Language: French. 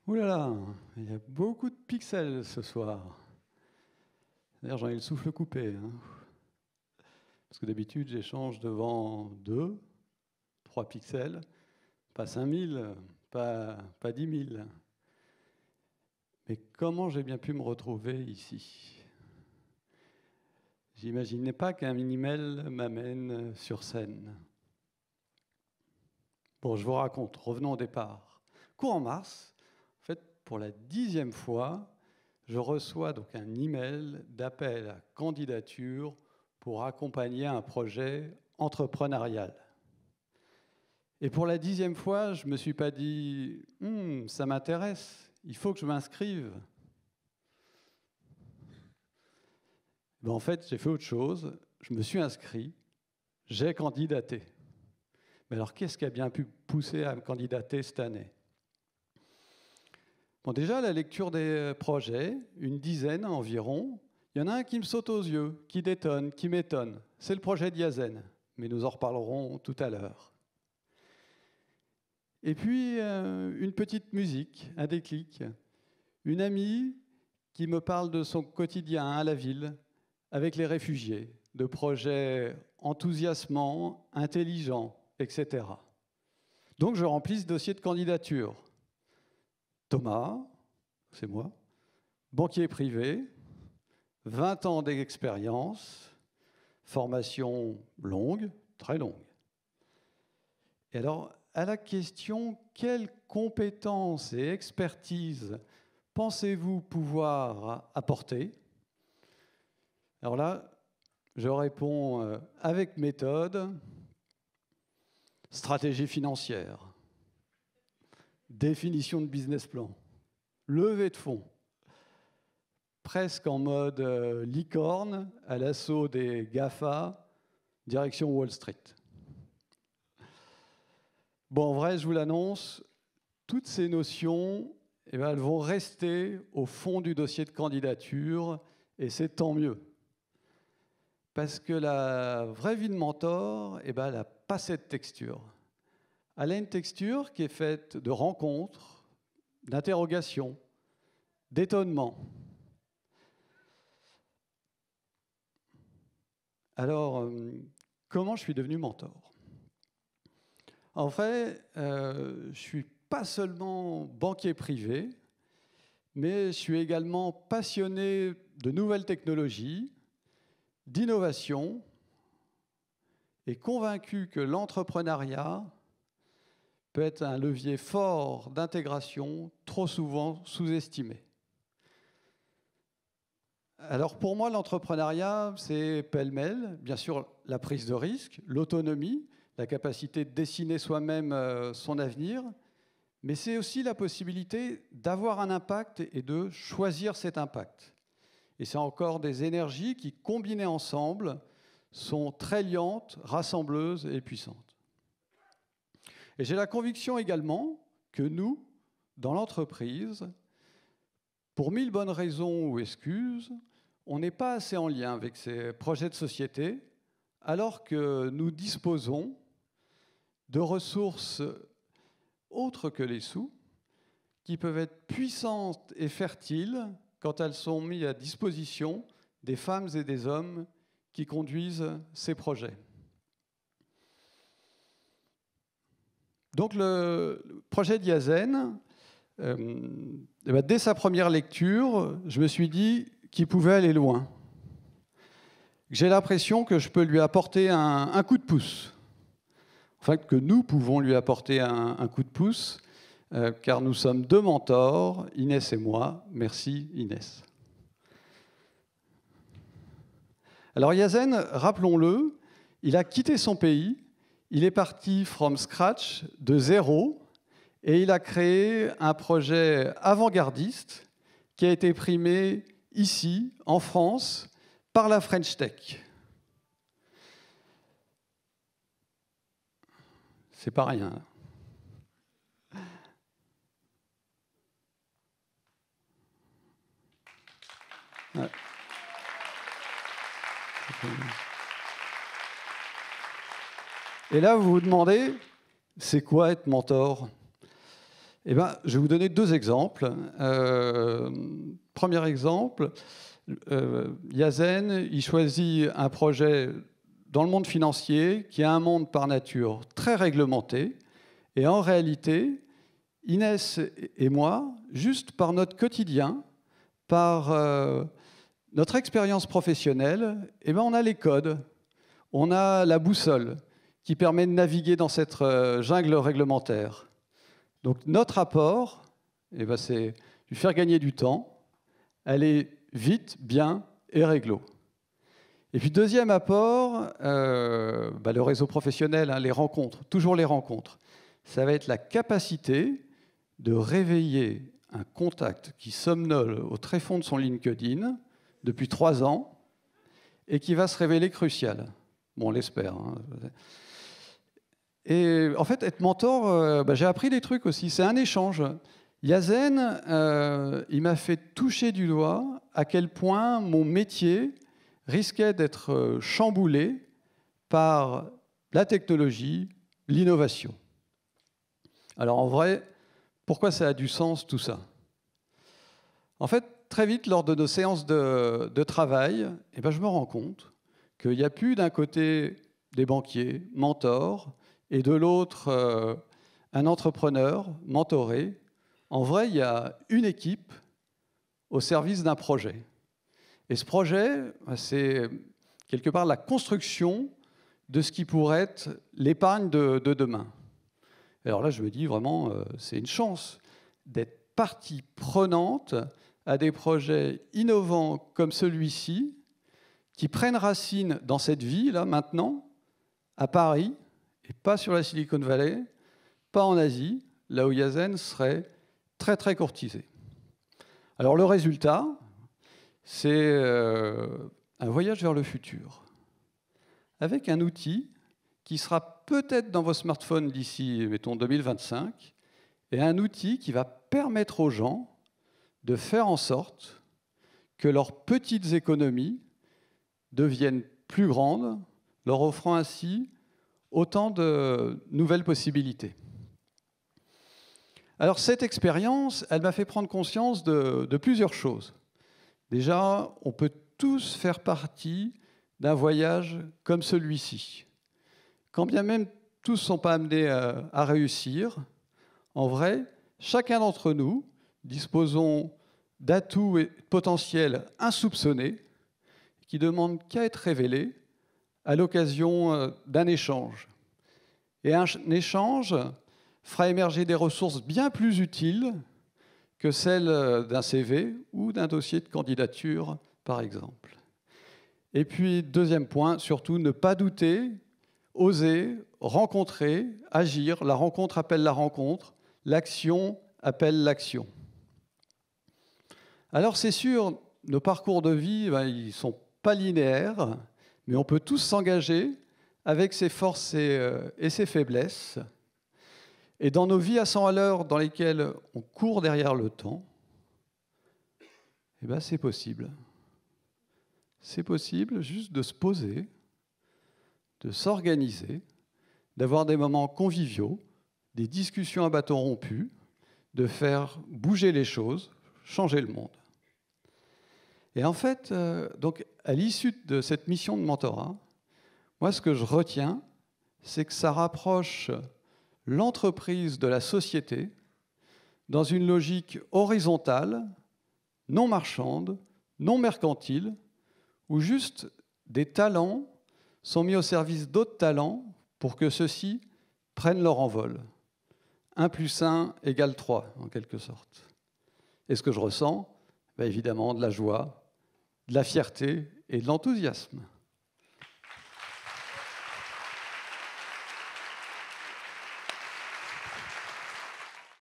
Ouh là là, il y a beaucoup de pixels ce soir. D'ailleurs, j'en ai le souffle coupé, hein. Parce que d'habitude, j'échange devant 2, 3 pixels, pas 5000, pas 10 000. Mais comment j'ai bien pu me retrouver ici? J'imaginais pas qu'un mini-mail m'amène sur scène. Bon, je vous raconte, revenons au départ. Courant mars, en fait, pour la 10e fois, je reçois donc un email d'appel à candidature pour accompagner un projet entrepreneurial. Et pour la 10e fois, je ne me suis pas dit « ça m'intéresse, il faut que je m'inscrive ». En fait, j'ai fait autre chose, je me suis inscrit, j'ai candidaté. Mais alors, qu'est-ce qui a bien pu pousser à me candidater cette année? Bon, déjà, la lecture des projets, une dizaine environ, il y en a un qui me saute aux yeux, qui détonne, qui m'étonne. C'est le projet d'Yazen, mais nous en reparlerons tout à l'heure. Et puis, une petite musique, un déclic. Une amie qui me parle de son quotidien à la ville, avec les réfugiés, de projets enthousiasmants, intelligents, etc. Donc, je remplis ce dossier de candidature. Thomas, c'est moi, banquier privé, 20 ans d'expérience, formation longue, très longue. Et alors, à la question « Quelles compétences et expertises pensez-vous pouvoir apporter ?» Alors là, je réponds avec méthode, stratégie financière, définition de business plan, levée de fonds, presque en mode licorne, à l'assaut des GAFA, direction Wall Street. Bon, en vrai, je vous l'annonce, toutes ces notions, elles vont rester au fond du dossier de candidature, et c'est tant mieux. Parce que la vraie vie de mentor, elle n'a pas cette texture. Elle a une texture qui est faite de rencontres, d'interrogations, d'étonnements. Alors, comment je suis devenu mentor? En fait, je ne suis pas seulement banquier privé, mais je suis également passionné de nouvelles technologies, d'innovation, et convaincu que l'entrepreneuriat peut être un levier fort d'intégration, trop souvent sous-estimé. Alors pour moi, l'entrepreneuriat, c'est pêle-mêle, bien sûr la prise de risque, l'autonomie, la capacité de dessiner soi-même son avenir, mais c'est aussi la possibilité d'avoir un impact et de choisir cet impact. Et c'est encore des énergies qui, combinées ensemble, sont très liantes, rassembleuses et puissantes. Et j'ai la conviction également que nous, dans l'entreprise, pour 1000 bonnes raisons ou excuses, on n'est pas assez en lien avec ces projets de société, alors que nous disposons de ressources autres que les sous, qui peuvent être puissantes et fertiles quand elles sont mises à disposition des femmes et des hommes qui conduisent ces projets. Donc le projet d'Yazen, dès sa première lecture, je me suis dit qu'il pouvait aller loin. J'ai l'impression que je peux lui apporter un coup de pouce. Enfin, que nous pouvons lui apporter un coup de pouce, car nous sommes 2 mentors, Inès et moi. Merci Inès. Alors Yazen, rappelons-le, il a quitté son pays, il est parti from scratch, de zéro, et il a créé un projet avant-gardiste qui a été primé ici, en France, par la French Tech. C'est pas rien. Ouais. Et là, vous vous demandez, c'est quoi être mentor? Eh ben, je vais vous donner deux exemples. Premier exemple, Yazen, il choisit un projet dans le monde financier qui est un monde par nature très réglementé. Et en réalité, Inès et moi, juste par notre quotidien, par notre expérience professionnelle, eh ben, on a les codes, on a la boussole qui permet de naviguer dans cette jungle réglementaire. Donc notre apport, eh ben, c'est lui faire gagner du temps, aller vite, bien et réglo. Et puis deuxième apport, le réseau professionnel, hein, les rencontres, toujours les rencontres. Ça va être la capacité de réveiller un contact qui somnole au tréfonds de son LinkedIn depuis 3 ans et qui va se révéler crucial. Bon, on l'espère. Hein. Et en fait, être mentor, j'ai appris des trucs aussi. C'est un échange. Yazen, il m'a fait toucher du doigt à quel point mon métier risquait d'être chamboulé par la technologie, l'innovation. Alors en vrai, pourquoi ça a du sens tout ça? En fait, très vite, lors de nos séances de travail, je me rends compte qu'il n'y a plus d'un côté des banquiers, mentors, et de l'autre, un entrepreneur mentoré. En vrai, il y a une équipe au service d'un projet. Et ce projet, c'est quelque part la construction de ce qui pourrait être l'épargne de demain. Alors là, je me dis vraiment, c'est une chance d'être partie prenante à des projets innovants comme celui-ci, qui prennent racine dans cette vie, là, maintenant, à Paris, et pas sur la Silicon Valley, pas en Asie, là où Yazen serait très, très courtisé. Alors le résultat, c'est un voyage vers le futur, avec un outil qui sera peut-être dans vos smartphones d'ici, mettons, 2025, et un outil qui va permettre aux gens de faire en sorte que leurs petites économies deviennent plus grandes, leur offrant ainsi autant de nouvelles possibilités. Alors cette expérience, elle m'a fait prendre conscience de plusieurs choses. Déjà, on peut tous faire partie d'un voyage comme celui-ci. Quand bien même tous ne sont pas amenés à réussir, en vrai, chacun d'entre nous disposons d'atouts et de potentiels insoupçonnés qui ne demandent qu'à être révélés à l'occasion d'un échange. Et un échange fera émerger des ressources bien plus utiles que celles d'un CV ou d'un dossier de candidature, par exemple. Et puis, deuxième point, surtout, ne pas douter, oser, rencontrer, agir. La rencontre appelle la rencontre, l'action appelle l'action. Alors, c'est sûr, nos parcours de vie, ils ne sont pas linéaires, mais on peut tous s'engager avec ses forces et ses faiblesses. Et dans nos vies à 100 à l'heure dans lesquelles on court derrière le temps, c'est possible. C'est possible juste de se poser, de s'organiser, d'avoir des moments conviviaux, des discussions à bâton rompu, de faire bouger les choses, changer le monde. Et en fait, donc, à l'issue de cette mission de mentorat, moi, ce que je retiens, c'est que ça rapproche l'entreprise de la société dans une logique horizontale, non marchande, non mercantile, où juste des talents sont mis au service d'autres talents pour que ceux-ci prennent leur envol. 1 + 1 = 3, en quelque sorte. Et ce que je ressens, évidemment, de la joie, de la fierté et de l'enthousiasme.